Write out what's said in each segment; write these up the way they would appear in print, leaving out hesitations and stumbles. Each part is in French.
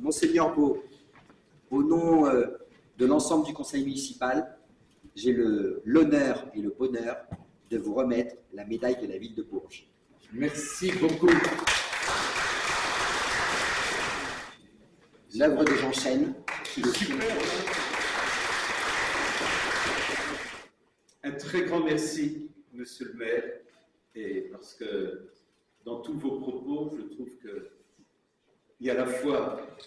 Monseigneur Beau, au nom de l'ensemble du conseil municipal, j'ai l'honneur et le bonheur de vous remettre la médaille de la ville de Bourges. Merci beaucoup. L'œuvre de Jean Chêne. Super. Un très grand merci, monsieur le maire, et parce que dans tous vos propos, je trouve qu'il y a à la fois,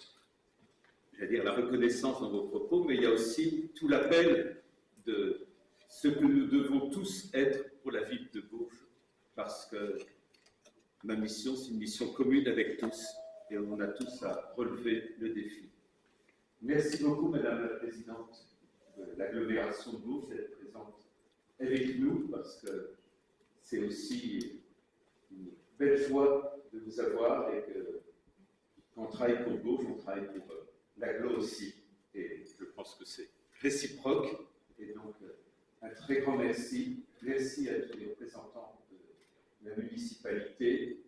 j'allais dire, la reconnaissance dans vos propos, mais il y a aussi tout l'appel de ce que nous devons tous être pour la ville de Bourges, parce que ma mission, c'est une mission commune avec tous, et on a tous à relever le défi. Merci beaucoup, Madame la Présidente de l'agglomération de Bourges, d'être présente avec nous, parce que c'est aussi une belle joie de vous avoir, et que quand on travaille pour Bourges, on travaille pour l'agglo aussi, et je pense que c'est réciproque, et donc un très grand merci. Merci à tous les représentants de la municipalité.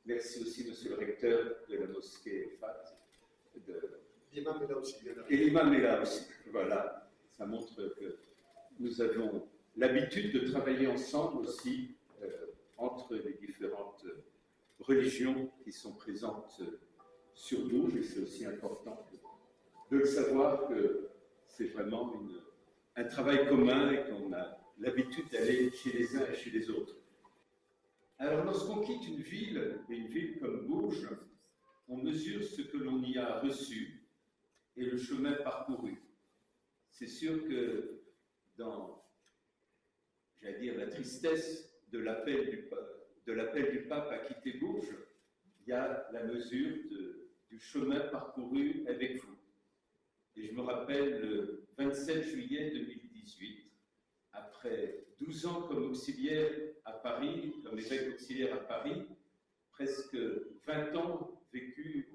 Merci aussi, monsieur le recteur de la mosquée FAT. L'imam est là aussi. Et l'imam est là aussi. Voilà, ça montre que nous avons l'habitude de travailler ensemble aussi entre les différentes religions qui sont présentes sur Bourges. Et c'est aussi important de le savoir que c'est vraiment un travail commun et qu'on a l'habitude d'aller chez les uns et chez les autres. Alors, lorsqu'on quitte une ville comme Bourges, on mesure ce que l'on y a reçu et le chemin parcouru. C'est sûr que dans, j'allais dire, la tristesse de l'appel du pape à quitter Bourges, il y a la mesure du chemin parcouru avec vous. Et je me rappelle le 27 juillet 2018, après 12 ans comme auxiliaire à Paris, comme évêque auxiliaire à Paris, presque 20 ans vécus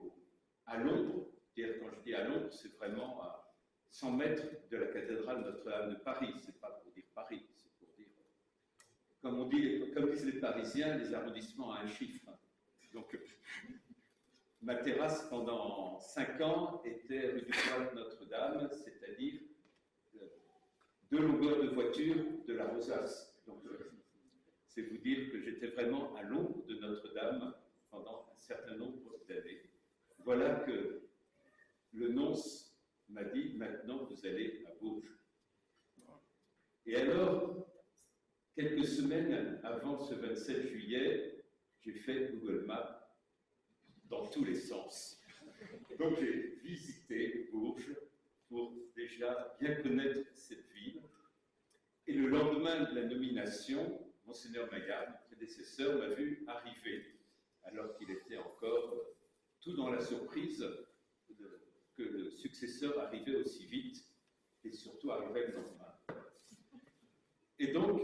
à Londres. Quand je dis à Londres, c'est vraiment à 100 mètres de la cathédrale Notre-Dame de Paris. Ce n'est pas pour dire Paris, c'est pour dire, comme disent les Parisiens, les arrondissements à un chiffre. Donc, ma terrasse pendant 5 ans était rue du Bois de Notre-Dame, c'est-à-dire 2 longueurs de voiture de la Rosace. Donc, c'est vous dire que j'étais vraiment à l'ombre de Notre-Dame pendant un certain nombre d'années. Voilà que le nonce m'a dit, maintenant vous allez à Bourges. Et alors, quelques semaines avant ce 27 juillet, j'ai fait Google Maps dans tous les sens. Donc j'ai visité Bourges pour déjà bien connaître cette ville. Et le lendemain de la nomination, Monseigneur Maillard, mon prédécesseur, m'a vu arriver, alors qu'il était encore tout dans la surprise que le successeur arrivait aussi vite, et surtout arrivait le lendemain. Et donc,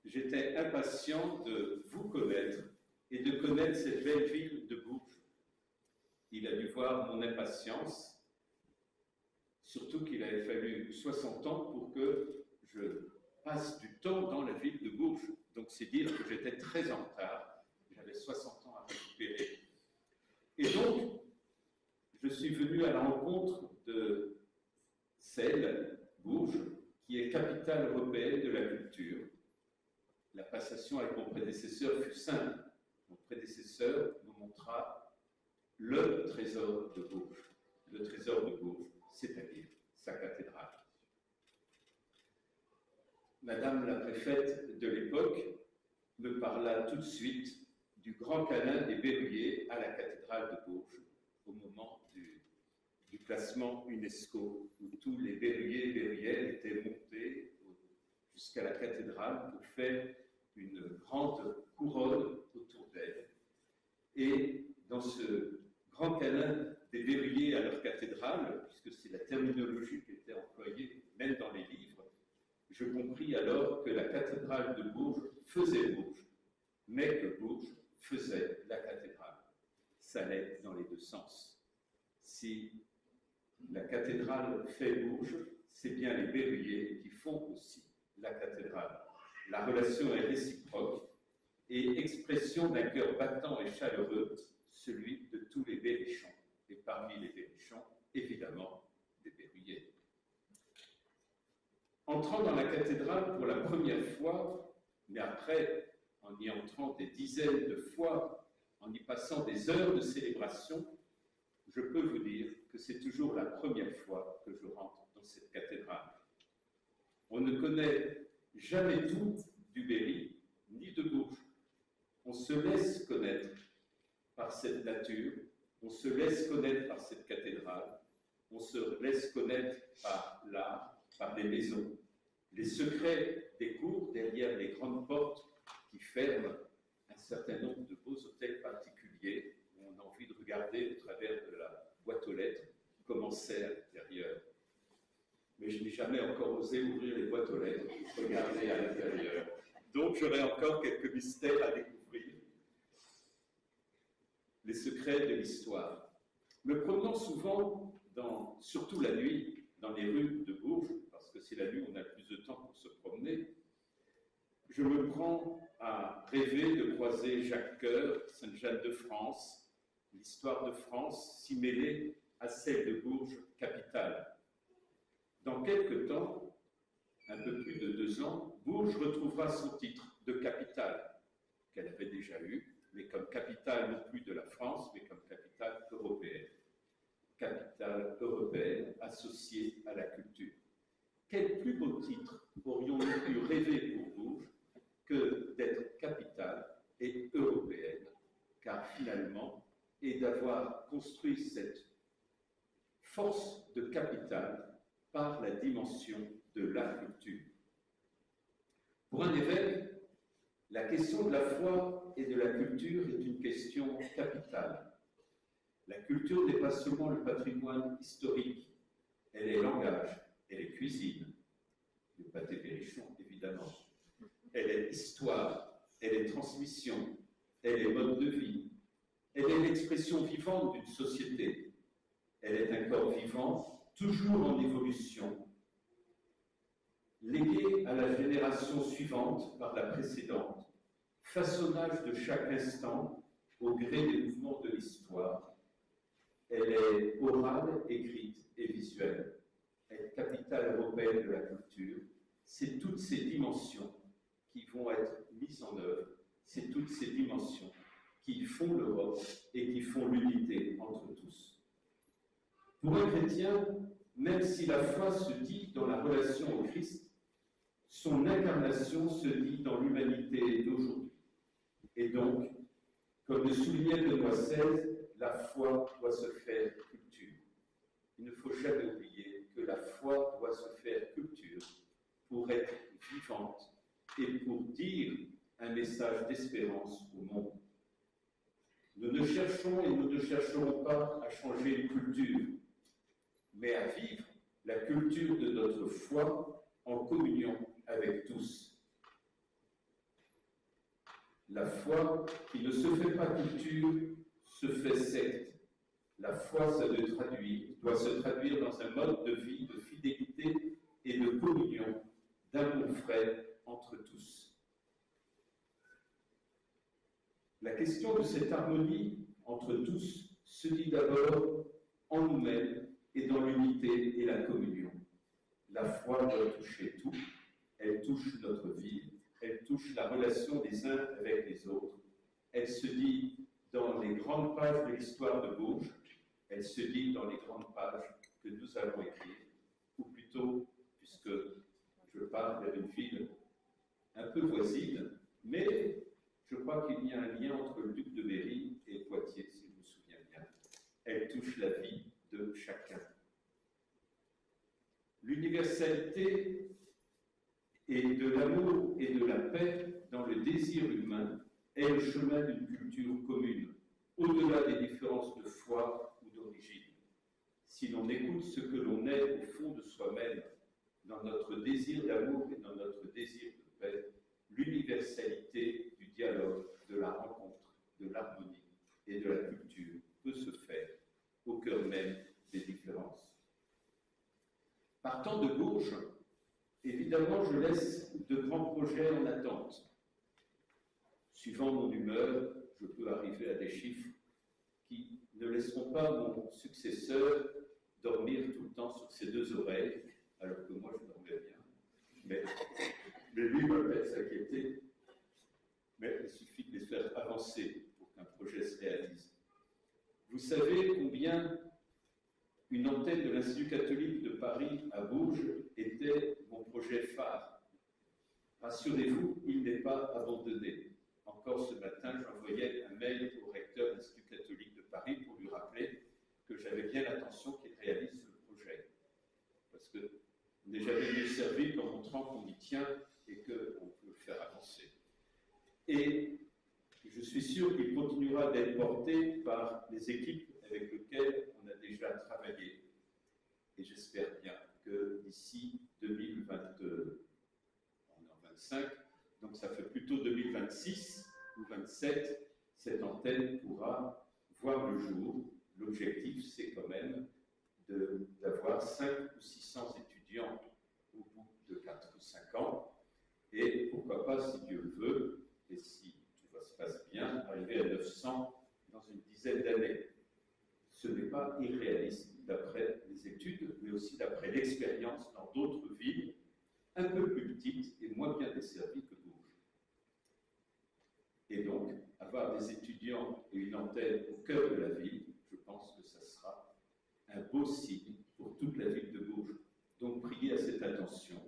j'étais impatient de vous connaître et de connaître cette belle ville de Bourges. Il a dû voir mon impatience, surtout qu'il avait fallu 60 ans pour que je passe du temps dans la ville de Bourges. Donc c'est dire que j'étais très en retard, j'avais 60 ans à récupérer. Et donc, je suis venu à la rencontre de Celle, Bourges, qui est capitale européenne de la culture. La passation avec mon prédécesseur fut simple. Mon prédécesseur nous montra le trésor de Bourges. Le trésor de Bourges, c'est-à-dire sa cathédrale. Madame la préfète de l'époque me parla tout de suite du grand câlin des Berruyers à la cathédrale de Bourges, au moment du classement UNESCO, où tous les Berruyers et Berruyères étaient montés jusqu'à la cathédrale pour faire une grande couronne autour d'elle. Et dans ce grand câlin des Berruyers à leur cathédrale, puisque c'est la terminologie qui était employée même dans les livres, je compris alors que la cathédrale de Bourges faisait Bourges, mais que Bourges faisait la cathédrale. Ça allait dans les deux sens. Si la cathédrale fait Bourges, c'est bien les Berruyers qui font aussi la cathédrale. La relation est réciproque et expression d'un cœur battant et chaleureux, celui de tous les Berrichons et parmi les Berrichons, évidemment, des Berruyers. Entrant dans la cathédrale pour la première fois, mais après, en y entrant des dizaines de fois, en y passant des heures de célébration, je peux vous dire que c'est toujours la première fois que je rentre dans cette cathédrale. On ne connaît jamais tout du Berry, ni de Bourges. On se laisse connaître par cette nature, on se laisse connaître par cette cathédrale, on se laisse connaître par l'art, par les maisons. Les secrets des cours derrière les grandes portes qui ferment un certain nombre de beaux hôtels particuliers où on a envie de regarder au travers de la boîte aux lettres comment c'est à l'intérieur. Mais je n'ai jamais encore osé ouvrir les boîtes aux lettres pour regarder à l'intérieur. Donc j'aurai encore quelques mystères à découvrir. Les secrets de l'histoire. Me promenant souvent, surtout la nuit, dans les rues de Bourges, parce que c'est la nuit où on a le plus de temps pour se promener, je me prends à rêver de croiser Jacques Coeur, Sainte-Jeanne de France, l'histoire de France s'y mêler à celle de Bourges, capitale. Dans quelque temps, un peu plus de 2 ans, Bourges retrouvera son titre de capitale, qu'elle avait déjà eu, mais comme capitale non plus de la France, mais comme capitale européenne. Capitale européenne associée à la culture. Quel plus beau titre aurions-nous pu rêver pour Bourges que d'être capitale et européenne, car finalement, et d'avoir construit cette force de capitale par la dimension de la culture. Pour un évêque, la question de la foi et de la culture est une question capitale. La culture n'est pas seulement le patrimoine historique, elle est langage, elle est cuisine, le pâté Berrichon évidemment, elle est histoire, elle est transmission, elle est mode de vie, elle est l'expression vivante d'une société, elle est un corps vivant, toujours en évolution, légué à la génération suivante par la précédente, façonnage de chaque instant au gré des mouvements de l'histoire. Elle est orale, écrite et visuelle. Elle est capitale européenne de la culture. C'est toutes ces dimensions qui vont être mises en œuvre. C'est toutes ces dimensions qui font l'Europe et qui font l'unité entre tous. Pour un chrétien, même si la foi se dit dans la relation au Christ, son incarnation se dit dans l'humanité d'aujourd'hui. Et donc, comme le soulignait Benoît XVI, la foi doit se faire culture. Il ne faut jamais oublier que la foi doit se faire culture pour être vivante et pour dire un message d'espérance au monde. Nous ne cherchons et nous ne chercherons pas à changer une culture, mais à vivre la culture de notre foi en communion avec tous. La foi qui ne se fait pas culture se fait secte. La foi, ça doit se traduire dans un mode de vie, de fidélité et de communion, d'amour frais entre tous. La question de cette harmonie entre tous se dit d'abord en nous-mêmes et dans l'unité et la communion. La foi doit toucher tout, elle touche notre vie, elle touche la relation des uns avec les autres, elle se dit dans les grandes pages de l'histoire de Bourges, elle se dit dans les grandes pages que nous allons écrire, ou plutôt, puisque je parle d'une ville un peu voisine, mais je crois qu'il y a un lien entre le duc de Berry et Poitiers, si je me souviens bien. Elle touche la vie de chacun. L'universalité et de l'amour et de la paix dans le désir humain est le chemin d'une culture commune, au-delà des différences de foi ou d'origine. Si l'on écoute ce que l'on est au fond de soi-même, dans notre désir d'amour et dans notre désir de paix, l'universalité du dialogue, de la rencontre, de l'harmonie et de la culture peut se faire au cœur même des différences. Partant de Bourges, évidemment, je laisse de grands projets en attente. Suivant mon humeur, je peux arriver à des chiffres qui ne laisseront pas mon successeur dormir tout le temps sur ses deux oreilles, alors que moi je dormais bien. Mais lui va peut-être s'inquiéter. Mais il suffit de les faire avancer pour qu'un projet se réalise. Vous savez combien une antenne de l'Institut catholique de Paris à Bourges était mon projet phare. Rassurez-vous, il n'est pas abandonné. Encore ce matin, j'envoyais un mail au recteur de l'Institut catholique de Paris pour lui rappeler que j'avais bien l'intention qu'il réalise le projet. Parce qu'on n'est jamais mieux servi qu'en montrant qu'on y tient et qu'on peut le faire avancer. Et je suis sûr qu'il continuera d'être porté par les équipes avec lesquelles on a déjà travaillé. Et j'espère bien que d'ici 2025, donc ça fait plutôt 2026 ou 2027, cette antenne pourra voir le jour. L'objectif, c'est quand même d'avoir 500 ou 600 étudiants au bout de 4 ou 5 ans. Et pourquoi pas, si Dieu le veut, et si tout se passe bien, arriver à 900 dans une dizaine d'années. Ce n'est pas irréaliste d'après les études, mais aussi d'après l'expérience dans d'autres villes un peu plus petites et moins bien desservies que Bourges. Et donc, avoir des étudiants et une antenne au cœur de la ville, je pense que ça sera un beau signe pour toute la ville de Bourges. Donc, priez à cette intention.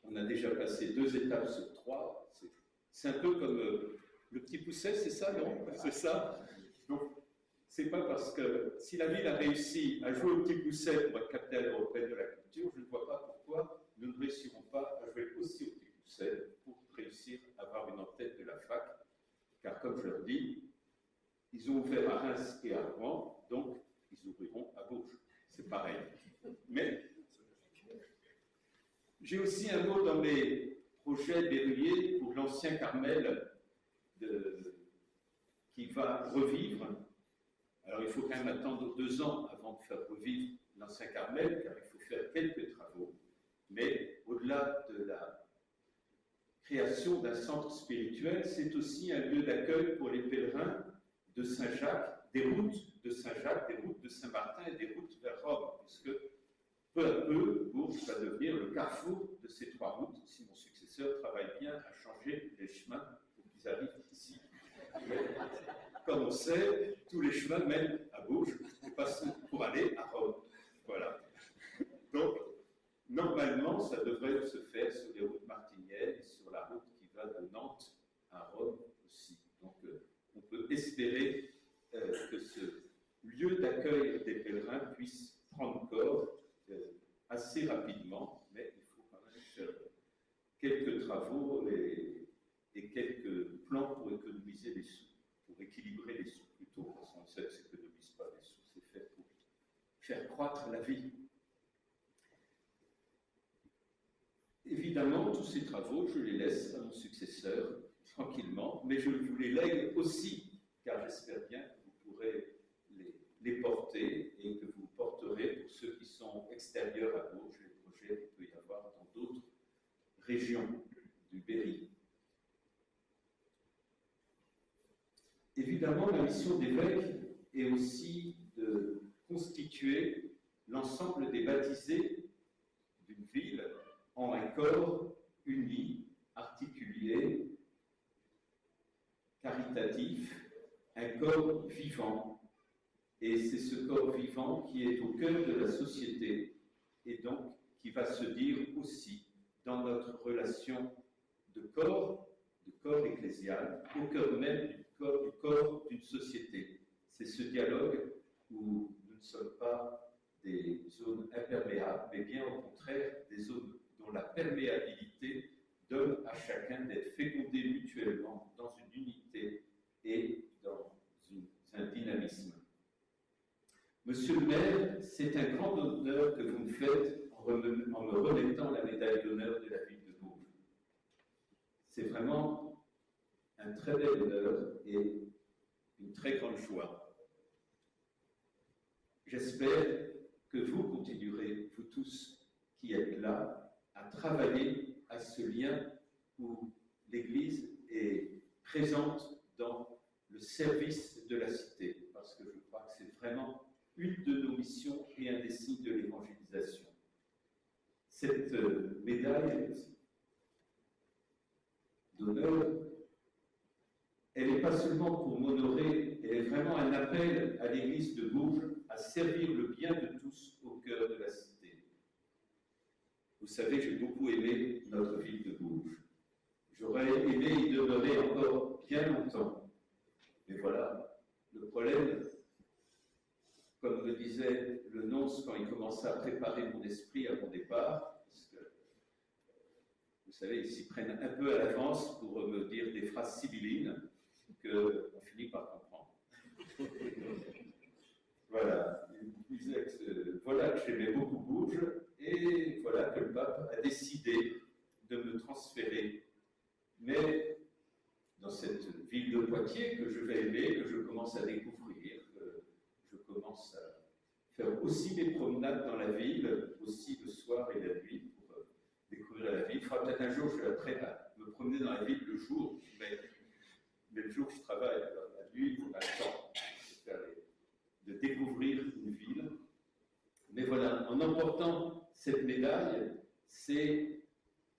On a déjà passé 2 étapes sur 3. C'est un peu comme le petit pousset, c'est ça, non? C'est ça. Donc, c'est pas parce que si la ville a réussi à jouer au petit pousset pour être capitale européenne de la culture, je ne vois pas pourquoi nous ne réussirons pas à jouer aussi au petit pousset pour réussir à avoir une antenne de la fac. Car comme je leur dis, ils ont ouvert à Reims et à Rouen, donc ils ouvriront à Bourges. C'est pareil. Mais j'ai aussi un mot dans mes projets berruyers pour l'ancien Carmel qui va revivre. Alors il faut quand même attendre 2 ans avant de faire revivre l'ancien Carmel, car il faut faire quelques travaux. Mais au-delà de la création d'un centre spirituel, c'est aussi un lieu d'accueil pour les pèlerins de Saint-Jacques, des routes de Saint-Jacques, des routes de Saint-Martin et des routes vers Rome, puisque peu à peu, Bourges va devenir le carrefour de ces 3 routes, si mon successeur travaille bien à changer les chemins pour qu'ils arrivent ici. Mais, comme on sait, tous les chemins mènent à Bourges pour aller à Rome. Voilà. Donc, normalement, ça devrait se faire sur les routes martiniennes et sur la route qui va de Nantes à Rome aussi. Donc, on peut espérer que ce lieu d'accueil des pèlerins puisse prendre corps assez rapidement, mais il faut quand même faire quelques travaux et quelques plans pour économiser les sous, pour équilibrer les sous plutôt, parce qu'on sait que ça n'économise pas les sous, c'est fait pour faire croître la vie. Évidemment, tous ces travaux, je les laisse à mon successeur tranquillement, mais je vous les lègue aussi, car j'espère bien que vous pourrez les porter et que vous porterez pour ceux qui sont extérieurs à Bourges, les projets qu'il peut y avoir dans d'autres régions du Berry. Évidemment, la mission d'évêque est aussi de constituer l'ensemble des baptisés d'une ville en un corps uni, articulé, caritatif, un corps vivant. Et c'est ce corps vivant qui est au cœur de la société et donc qui va se dire aussi dans notre relation de corps ecclésial, au cœur même du corps d'une société. C'est ce dialogue où nous ne sommes pas des zones imperméables, mais bien au contraire des zones dont la perméabilité donne à chacun d'être fécondé mutuellement dans une unité et dans un dynamisme. Monsieur le maire, c'est un grand honneur que vous me faites en me remettant la médaille d'honneur de la ville de Bourges. C'est vraiment un très bel honneur et une très grande joie. J'espère que vous continuerez, vous tous qui êtes là, à travailler à ce lien où l'Église est présente dans le service de la cité. Parce vraiment une de nos missions et un des signes de l'évangélisation. Cette médaille d'honneur, elle n'est pas seulement pour m'honorer, elle est vraiment un appel à l'Église de Bourges à servir le bien de tous au cœur de la cité. Vous savez, j'ai beaucoup aimé notre ville de Bourges. J'aurais aimé y demeurer encore bien longtemps. Mais voilà, le problème, comme me disait le nonce quand il commençait à préparer mon esprit à mon départ, parce que, vous savez, ils s'y prennent un peu à l'avance pour me dire des phrases sibyllines qu'on finit par comprendre. Voilà, il disait que, voilà, que j'aimais beaucoup Bourges, et voilà que le pape a décidé de me transférer. Mais dans cette ville de Poitiers que je vais aimer, que je commence à découvrir, que je commence à faire aussi mes promenades dans la ville, aussi le soir et la nuit, pour découvrir la ville. Il faudra peut-être un jour, je vais après à me promener dans la ville le jour, mais le jour je travaille, alors la nuit, il faut pas le temps de découvrir une ville. Mais voilà, en emportant cette médaille, c'est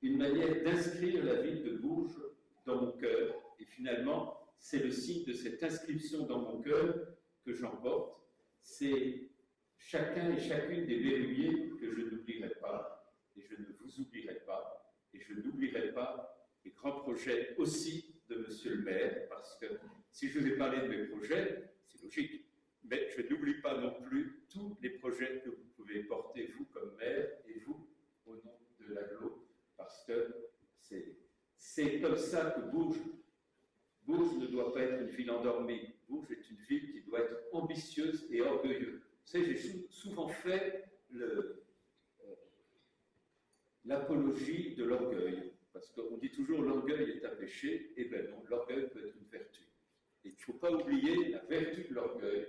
une manière d'inscrire la ville de Bourges dans mon cœur. Et finalement, c'est le signe de cette inscription dans mon cœur que j'emporte. C'est chacun et chacune des verrouillés que je n'oublierai pas, et je ne vous oublierai pas, et je n'oublierai pas les grands projets aussi de Monsieur le maire, parce que si je vous ai parlé de mes projets, c'est logique, mais je n'oublie pas non plus tous les projets que vous pouvez porter, vous comme maire, et vous, au nom de l'aglo, parce que c'est comme ça que Bourges ne doit pas être une ville endormie. Bourges est une ville qui doit être ambitieuse et orgueilleuse. Vous savez, j'ai souvent fait l'apologie de l'orgueil, parce qu'on dit toujours l'orgueil est un péché, et bien non, l'orgueil peut être une vertu. Et il ne faut pas oublier la vertu de l'orgueil,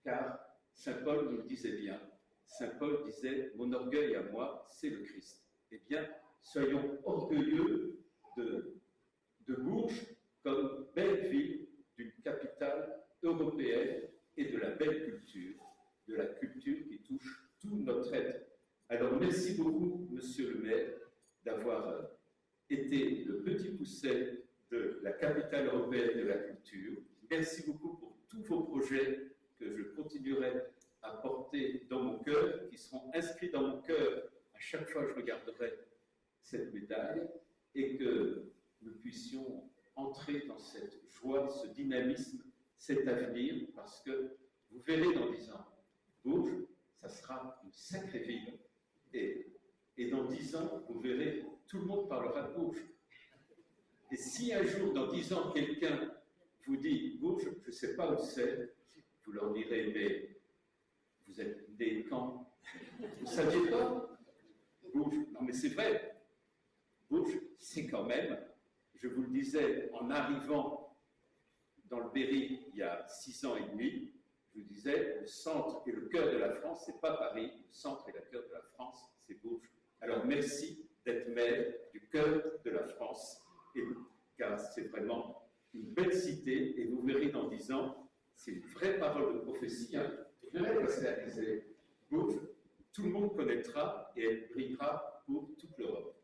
car Saint Paul nous le disait bien. Saint Paul disait « Mon orgueil à moi, c'est le Christ ». Eh bien, soyons orgueilleux de Bourges comme belle ville d'une capitale européenne et de la belle culture, de la culture qui touche tout notre être. Alors, merci beaucoup, Monsieur le maire, d'avoir été le petit pousset de la capitale européenne de la culture. Merci beaucoup pour tous vos projets que je continuerai à porter dans mon cœur, qui seront inscrits dans mon cœur à chaque fois que je regarderai cette médaille, et que nous puissions entrer dans cette joie, ce dynamisme, cet avenir, parce que vous verrez dans 10 ans, Bourges, ça sera une sacrée ville. Et dans 10 ans, vous verrez, tout le monde parlera de Bourges. Et si un jour, dans 10 ans, quelqu'un vous dit Bourges, je ne sais pas où c'est, vous leur direz, mais vous êtes né quand? Vous ne saviez pas? Bourges, non mais c'est vrai. Bourges, c'est quand même, je vous le disais, en arrivant dans le Berry il y a 6 ans et demi, je vous disais, le centre et le cœur de la France, c'est pas Paris, le centre et le cœur de la France, c'est Bourges. Alors merci d'être maire du cœur de la France, car c'est vraiment une belle cité, et vous verrez dans 10 ans, c'est une vraie parole de prophétie, hein, vrai que c'est réalisé. Bourges, tout le monde connaîtra et elle brillera pour toute l'Europe.